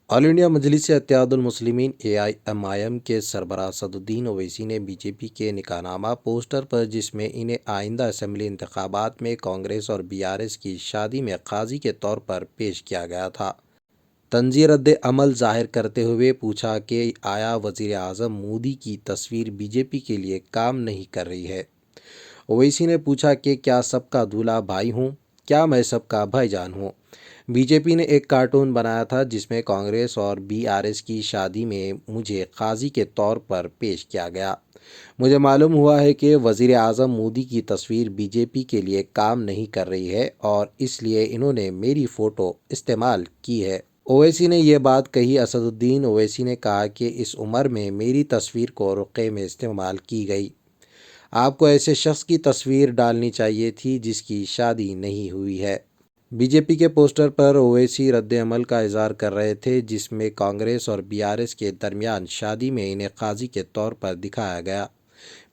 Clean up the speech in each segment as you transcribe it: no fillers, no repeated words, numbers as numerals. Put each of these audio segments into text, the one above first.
All India मजलिस Ittehadul Muslimeen AIMIM के सरबराह असदुद्दीन ओवैसी ने BJP के निकाहनामा पोस्टर पर, जिसमें इन्हें आइंदा असेंबली इंतखाबात में कांग्रेस और BRS की शादी में काजी के तौर पर पेश किया गया था, तंज़ी रद्द अमल जाहिर करते हुए पूछा कि आया वज़ीर आज़म मोदी की तस्वीर बीजेपी के लिए काम नहीं कर रही है। ओवैसी ने पूछा कि क्या सबका दूल्हा भाई हूँ, क्या मैं सबका भाईजान हूँ। बीजेपी ने एक कार्टून बनाया था जिसमें कांग्रेस और BRS की शादी में मुझे काजी के तौर पर पेश किया गया। मुझे मालूम हुआ है कि वज़ीर आज़म मोदी की तस्वीर बीजेपी के लिए काम नहीं कर रही है और इसलिए इन्होंने मेरी फ़ोटो इस्तेमाल की है। ओवैसी ने यह बात कही। असदुद्दीन ओवैसी ने कहा कि इस उम्र में मेरी तस्वीर को रुक़े में इस्तेमाल की गई। आपको ऐसे शख्स की तस्वीर डालनी चाहिए थी जिसकी शादी नहीं हुई है। बीजेपी के पोस्टर पर ओवैसी रद्द-ए-अमल का इज़हार कर रहे थे, जिसमें कांग्रेस और BRS के दरमियान शादी में इन्हें काजी के तौर पर दिखाया गया।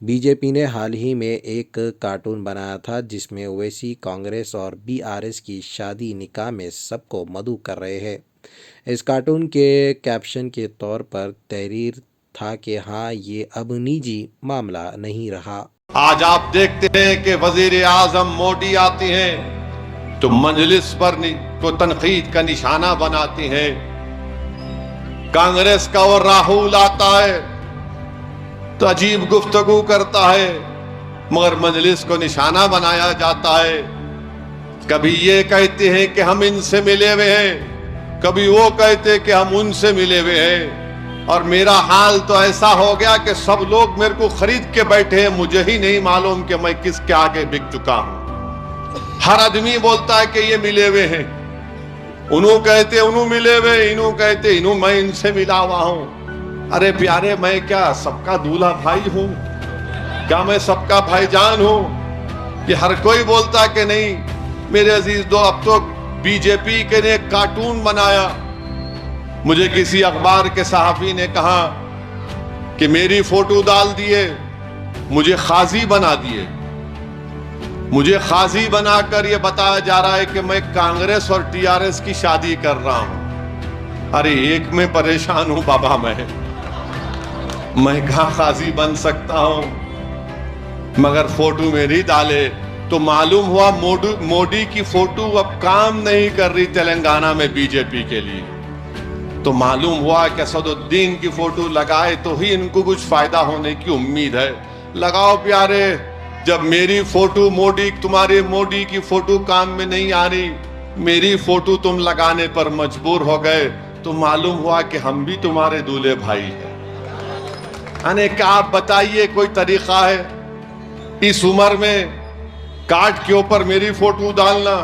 बीजेपी ने हाल ही में एक कार्टून बनाया था जिसमें ओवैसी कांग्रेस और BRS की शादी निकाह में सबको मदऊ कर रहे हैं। इस कार्टून के कैप्शन के तौर पर तहरीर था कि हाँ, ये अब निजी मामला नहीं रहा। आज आप देखते हैं कि वजीर आजम मोदी आती हैं तो मजलिस पर को तनकीद का निशाना बनाती हैं। कांग्रेस का और राहुल आता है तो अजीब गुफ्तगू करता है, मगर मजलिस को निशाना बनाया जाता है। कभी ये कहते हैं कि हम इनसे मिले हुए हैं, कभी वो कहते हैं कि हम उनसे मिले हुए हैं। और मेरा हाल तो ऐसा हो गया कि सब लोग मेरे को खरीद के बैठे हैं, मुझे ही नहीं मालूम कि मैं किसके आगे बिक चुका हूं। हर आदमी बोलता है कि ये मिले हुए हैं, उन्हों कहते उन्हों मिले हुए, इन्हों कहते इन्हों मैं इनसे मिला हुआ हूं। अरे प्यारे, मैं क्या सबका दूल्हा भाई हूं? क्या मैं सबका भाईजान हूं? ये हर कोई बोलता है कि नहीं। मेरे अजीज दो, अब तो बीजेपी के ने एक कार्टून बनाया। मुझे किसी अखबार के सहाफी ने कहा कि मेरी फोटो डाल दिए, मुझे काजी बना दिए। मुझे काजी बनाकर यह बताया जा रहा है कि मैं कांग्रेस और TRS की शादी कर रहा हूं। अरे एक में परेशान हूं बाबा, मैं कहां काजी बन सकता हूं? मगर फोटो मेरी डाले तो मालूम हुआ मोदी की फोटो अब काम नहीं कर रही तेलंगाना में बीजेपी के लिए। तो मालूम हुआ कि असदुद्दीन की फोटो लगाए तो ही इनको कुछ फायदा होने की उम्मीद है। लगाओ प्यारे, जब मेरी फोटो तुम्हारे मोदी की फोटो काम में नहीं आ रही, मेरी फोटो तुम लगाने पर मजबूर हो गए, तो मालूम हुआ कि हम भी तुम्हारे दूल्हे भाई हैं। अने क्या आप बताइए, कोई तरीका है इस उम्र में कार्ड के ऊपर मेरी फोटो डालना?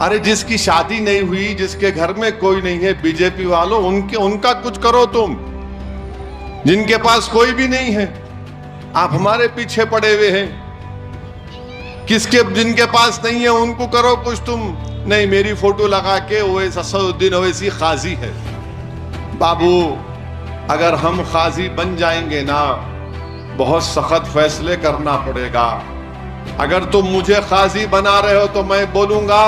अरे जिसकी शादी नहीं हुई, जिसके घर में कोई नहीं है, बीजेपी वालों उनका कुछ करो तुम। जिनके पास कोई भी नहीं है, आप हमारे पीछे पड़े हुए हैं। जिनके पास नहीं है उनको करो कुछ तुम। नहीं, मेरी फोटो लगा के असदुद्दीन ओवैसी काजी है। बाबू, अगर हम काजी बन जाएंगे ना, बहुत सख्त फैसले करना पड़ेगा। अगर तुम मुझे काजी बना रहे हो तो मैं बोलूंगा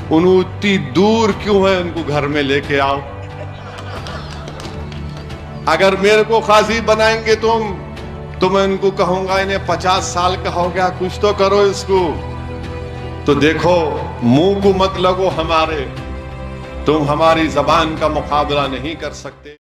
उन्होंने इतनी दूर क्यों है, उनको घर में लेके आओ। अगर मेरे को काजी बनाएंगे तुम तो मैं उनको कहूंगा इन्हें 50 साल का हो गया, कुछ तो करो इसको। तो देखो, मुंह को मत लगो हमारे, तुम हमारी जबान का मुकाबला नहीं कर सकते।